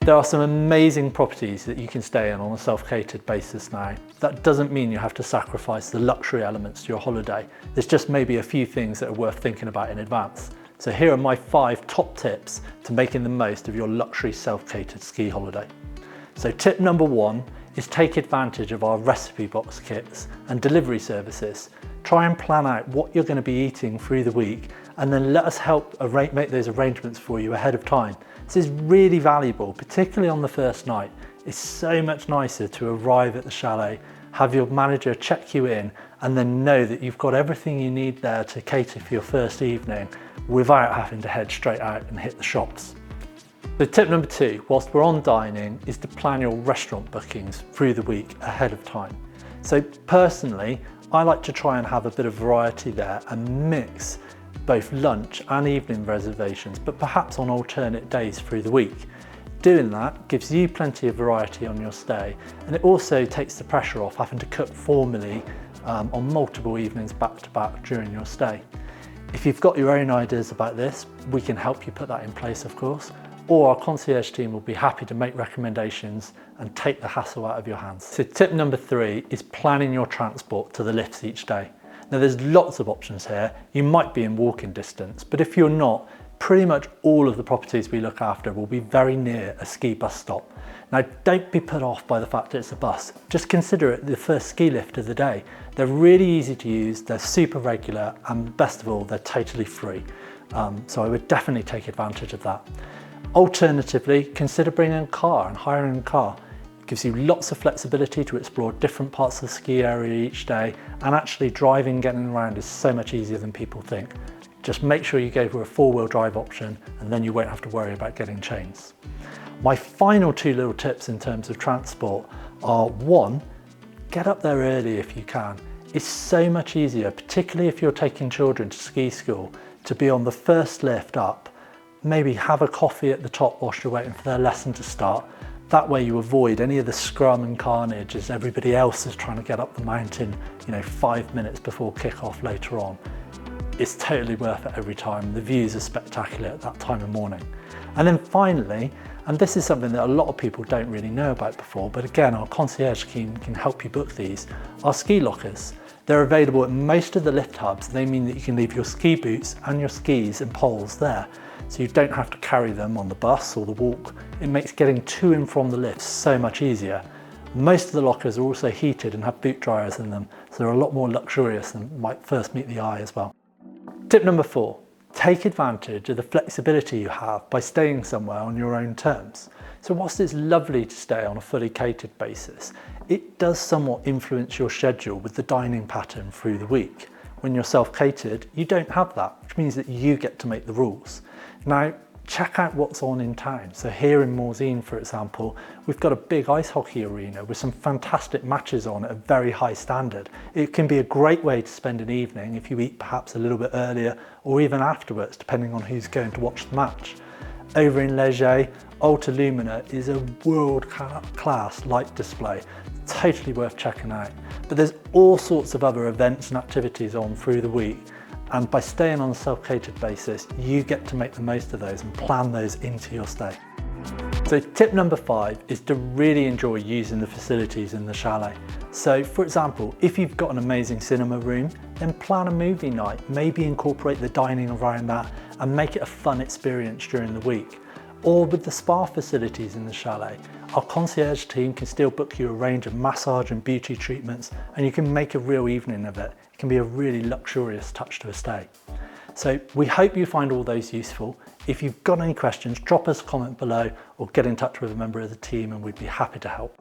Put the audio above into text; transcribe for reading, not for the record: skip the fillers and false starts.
There are some amazing properties that you can stay in on a self-catered basis now. That doesn't mean you have to sacrifice the luxury elements to your holiday. There's just maybe a few things that are worth thinking about in advance. So here are my 5 top tips to making the most of your luxury self-catered ski holiday. So tip number 1 is take advantage of our recipe box kits and delivery services. Try and plan out what you're going to be eating through the week and then let us help make those arrangements for you ahead of time. This is really valuable, particularly on the first night. It's so much nicer to arrive at the chalet, have your manager check you in and then know that you've got everything you need there to cater for your first evening without having to head straight out and hit the shops. So tip number 2, whilst we're on dining, is to plan your restaurant bookings through the week ahead of time. So personally, I like to try and have a bit of variety there and mix both lunch and evening reservations, but perhaps on alternate days through the week. Doing that gives you plenty of variety on your stay, and it also takes the pressure off having to cook formally on multiple evenings back to back during your stay. If you've got your own ideas about this, we can help you put that in place, of course, or our concierge team will be happy to make recommendations and take the hassle out of your hands. So tip number 3 is planning your transport to the lifts each day. Now there's lots of options here. You might be in walking distance, but if you're not, pretty much all of the properties we look after will be very near a ski bus stop. Now don't be put off by the fact that it's a bus. Just consider it the first ski lift of the day. They're really easy to use, they're super regular, and best of all, they're totally free. So I would definitely take advantage of that. Alternatively, consider bringing a car and hiring a car. It gives you lots of flexibility to explore different parts of the ski area each day, and actually driving, getting around is so much easier than people think. Just make sure you go for a 4-wheel drive option and then you won't have to worry about getting chains. My final 2 little tips in terms of transport are 1, get up there early if you can. It's so much easier, particularly if you're taking children to ski school, to be on the first lift up. Maybe have a coffee at the top whilst you're waiting for their lesson to start. That way you avoid any of the scrum and carnage as everybody else is trying to get up the mountain, 5 minutes before kick-off later on. It's totally worth it every time. The views are spectacular at that time of morning. And then finally, and this is something that a lot of people don't really know about before, but again, our concierge team can help you book these, are ski lockers. They're available at most of the lift hubs. They mean that you can leave your ski boots and your skis and poles there. So you don't have to carry them on the bus or the walk. It makes getting to and from the lifts so much easier. Most of the lockers are also heated and have boot dryers in them, so they're a lot more luxurious than might first meet the eye as well. Tip number 4, take advantage of the flexibility you have by staying somewhere on your own terms. So whilst it's lovely to stay on a fully catered basis, it does somewhat influence your schedule with the dining pattern through the week. When you're self-catered, you don't have that, which means that you get to make the rules. Now, check out what's on in town. So here in Morzine, for example, we've got a big ice hockey arena with some fantastic matches on at a very high standard. It can be a great way to spend an evening if you eat perhaps a little bit earlier or even afterwards, depending on who's going to watch the match. Over in Leger, Alta Lumina is a world-class light display, totally worth checking out. But there's all sorts of other events and activities on through the week. And by staying on a self-catered basis, you get to make the most of those and plan those into your stay. So tip number 5 is to really enjoy using the facilities in the chalet. So for example, if you've got an amazing cinema room, then plan a movie night, maybe incorporate the dining around that and make it a fun experience during the week. Or with the spa facilities in the chalet, our concierge team can still book you a range of massage and beauty treatments, and you can make a real evening of it. It can be a really luxurious touch to a stay. So we hope you find all those useful. If you've got any questions, drop us a comment below or get in touch with a member of the team and we'd be happy to help.